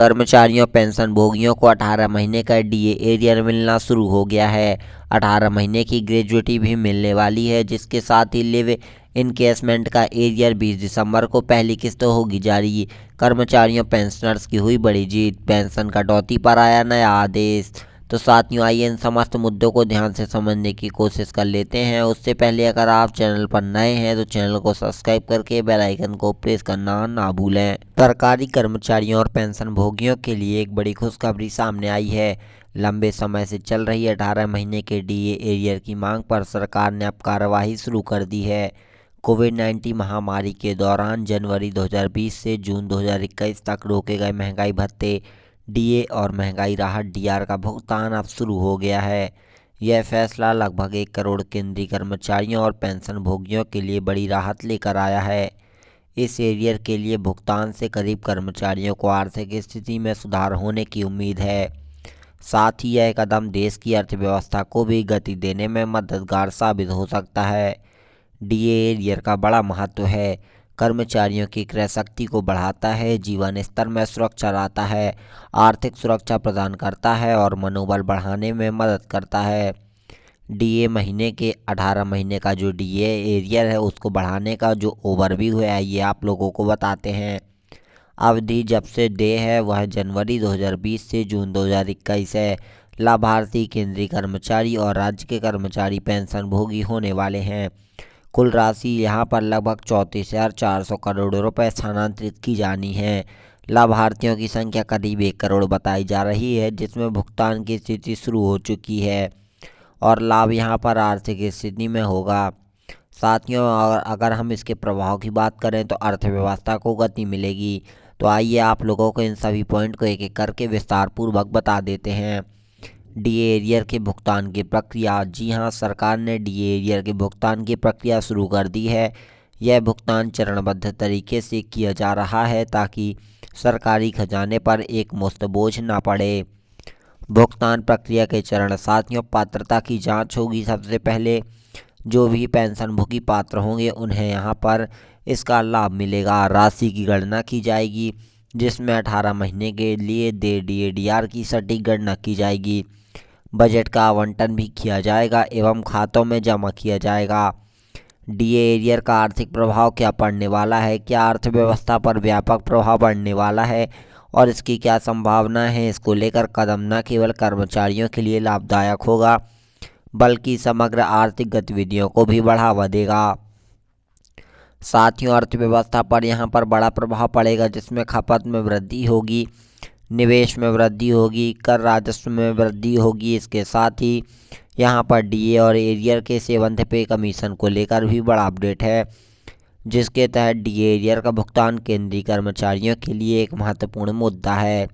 कर्मचारियों पेंशन भोगियों को 18 महीने का डीए एरियर मिलना शुरू हो गया है। 18 महीने की ग्रेजुएटी भी मिलने वाली है, जिसके साथ ही लिव इनकेसमेंट का एरियर 20 दिसंबर को पहली किस्त होगी जारी। कर्मचारियों पेंशनर्स की हुई बड़ी जीत, पेंशन कटौती पर आया नया आदेश। तो साथियों, आइए इन समस्त मुद्दों को ध्यान से समझने की कोशिश कर लेते हैं। उससे पहले अगर आप चैनल पर नए हैं तो चैनल को सब्सक्राइब करके बेल आइकन को प्रेस करना ना भूलें। सरकारी कर्मचारियों और पेंशन भोगियों के लिए एक बड़ी खुशखबरी सामने आई है। लंबे समय से चल रही 18 महीने के डीए एरियर की मांग पर सरकार ने अब कार्रवाई शुरू कर दी है। कोविड-19 महामारी के दौरान जनवरी 2020 से जून 2021 तक रोके गए महंगाई भत्ते डीए और महंगाई राहत डीआर का भुगतान अब शुरू हो गया है। यह फैसला लगभग 1 करोड़ केंद्रीय कर्मचारियों और पेंशन भोगियों के लिए बड़ी राहत लेकर आया है। इस एरियर के लिए भुगतान से करीब कर्मचारियों को आर्थिक स्थिति में सुधार होने की उम्मीद है। साथ ही यह कदम देश की अर्थव्यवस्था को भी गति देने में मददगार साबित हो सकता है। डीए एरियर का बड़ा महत्व है। कर्मचारियों की क्रय शक्ति को बढ़ाता है, जीवन स्तर में सुरक्षा लाता है, आर्थिक सुरक्षा प्रदान करता है और मनोबल बढ़ाने में मदद करता है। डीए महीने के 18 महीने का जो डीए एरियर है उसको बढ़ाने का जो ओवरव्यू है ये आप लोगों को बताते हैं। अवधि जब से दे है वह जनवरी 2020 से जून 2021 है। लाभार्थी केंद्रीय कर्मचारी और राज्य के कर्मचारी पेंशन भोगी होने वाले हैं। कुल राशि यहाँ पर लगभग 34,400 करोड़ रुपए स्थानांतरित की जानी है। लाभार्थियों की संख्या करीब 1 करोड़ बताई जा रही है, जिसमें भुगतान की स्थिति शुरू हो चुकी है और लाभ यहाँ पर आर्थिक स्थिति में होगा। साथियों, अगर हम इसके प्रभाव की बात करें तो अर्थव्यवस्था को गति मिलेगी। तो आइए आप लोगों को इन सभी पॉइंट को एक एक करके विस्तार पूर्वक बता देते हैं। डीए एरियर के भुगतान की प्रक्रिया। जी हाँ, सरकार ने डीए एरियर के भुगतान की प्रक्रिया शुरू कर दी है। यह भुगतान चरणबद्ध तरीके से किया जा रहा है ताकि सरकारी खजाने पर एक मुश्त बोझ ना पड़े। भुगतान प्रक्रिया के चरण। साथियों, पात्रता की जांच होगी। सबसे पहले जो भी पेंशन भोगी पात्र होंगे उन्हें यहाँ पर इसका लाभ मिलेगा। राशि की गणना की जाएगी, जिसमें 18 महीने के लिए डीएडीआर की सटीक गणना की जाएगी। बजट का आवंटन भी किया जाएगा एवं खातों में जमा किया जाएगा। डीए एरियर का आर्थिक प्रभाव क्या पड़ने वाला है, क्या अर्थव्यवस्था पर व्यापक प्रभाव पड़ने वाला है और इसकी क्या संभावना है, इसको लेकर कदम न केवल कर्मचारियों के लिए लाभदायक होगा बल्कि समग्र आर्थिक गतिविधियों को भी बढ़ावा देगा। साथियों, अर्थव्यवस्था पर यहाँ पर बड़ा प्रभाव पड़ेगा, जिसमें खपत में वृद्धि होगी, निवेश में वृद्धि होगी, कर राजस्व में वृद्धि होगी। इसके साथ ही यहाँ पर डीए और एरियर के सेवंथ पे कमीशन को लेकर भी बड़ा अपडेट है, जिसके तहत डीए एरियर का भुगतान केंद्रीय कर्मचारियों के लिए एक महत्वपूर्ण मुद्दा है।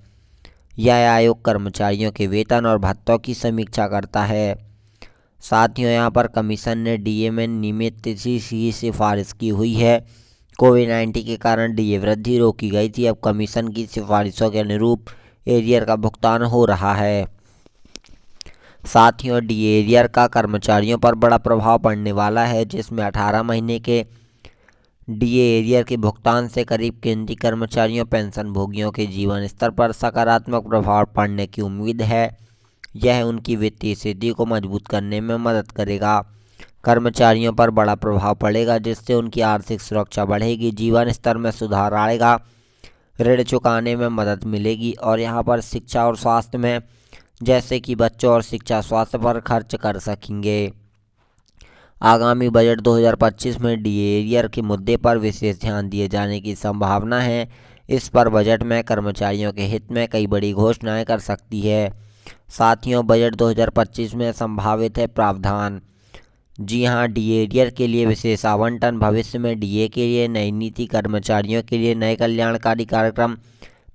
यह आयोग कर्मचारियों के वेतन और भत्तों की समीक्षा करता है। साथियों, यहाँ पर कमीशन ने डीए में नियमित सी सिफारिश की हुई है। कोविड-19 के कारण डीए वृद्धि रोकी गई थी। अब कमीशन की सिफारिशों के अनुरूप एरियर का भुगतान हो रहा है। साथियों, डीए एरियर का कर्मचारियों पर बड़ा प्रभाव पड़ने वाला है, जिसमें 18 महीने के डीए एरियर के भुगतान से करीब केंद्रीय कर्मचारियों पेंशन भोगियों के जीवन स्तर पर सकारात्मक प्रभाव पड़ने की उम्मीद है। यह उनकी वित्तीय स्थिति को मजबूत करने में मदद करेगा। कर्मचारियों पर बड़ा प्रभाव पड़ेगा, जिससे उनकी आर्थिक सुरक्षा बढ़ेगी, जीवन स्तर में सुधार आएगा, ऋण चुकाने में मदद मिलेगी और यहाँ पर शिक्षा और स्वास्थ्य में, जैसे कि बच्चों और शिक्षा स्वास्थ्य पर खर्च कर सकेंगे। आगामी बजट 2025 में डीए एरियर के मुद्दे पर विशेष ध्यान दिए जाने की संभावना है। इस पर बजट में कर्मचारियों के हित में कई बड़ी घोषणाएं कर सकती है। साथियों, बजट 2025 में संभावित है प्रावधान। जी हाँ, डीए एरियर के लिए विशेष आवंटन, भविष्य में डीए के लिए नई नीति, कर्मचारियों के लिए नए कल्याणकारी कार्यक्रम,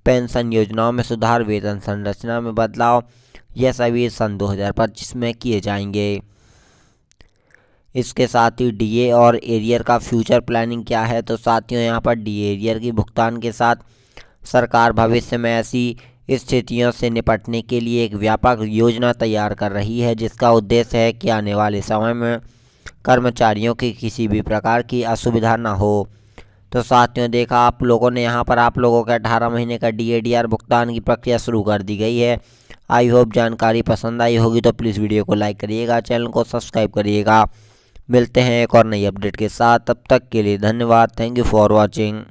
पेंशन योजनाओं में सुधार, वेतन संरचना में बदलाव, यह सभी सन 2025 में किए जाएंगे। इसके साथ ही डीए और एरियर का फ्यूचर प्लानिंग क्या है, तो साथियों यहाँ पर डीए एरियर की भुगतान के साथ सरकार भविष्य में ऐसी स्थितियों से निपटने के लिए एक व्यापक योजना तैयार कर रही है, जिसका उद्देश्य है कि आने वाले समय में कर्मचारियों की किसी भी प्रकार की असुविधा न हो। तो साथियों, देखा आप लोगों ने, यहाँ पर आप लोगों के 18 महीने का DADR भुगतान की प्रक्रिया शुरू कर दी गई है। आई होप जानकारी पसंद आई होगी, तो प्लीज़ वीडियो को लाइक करिएगा, चैनल को सब्सक्राइब करिएगा। मिलते हैं एक और नई अपडेट के साथ, तब तक के लिए धन्यवाद। Thank you for watching.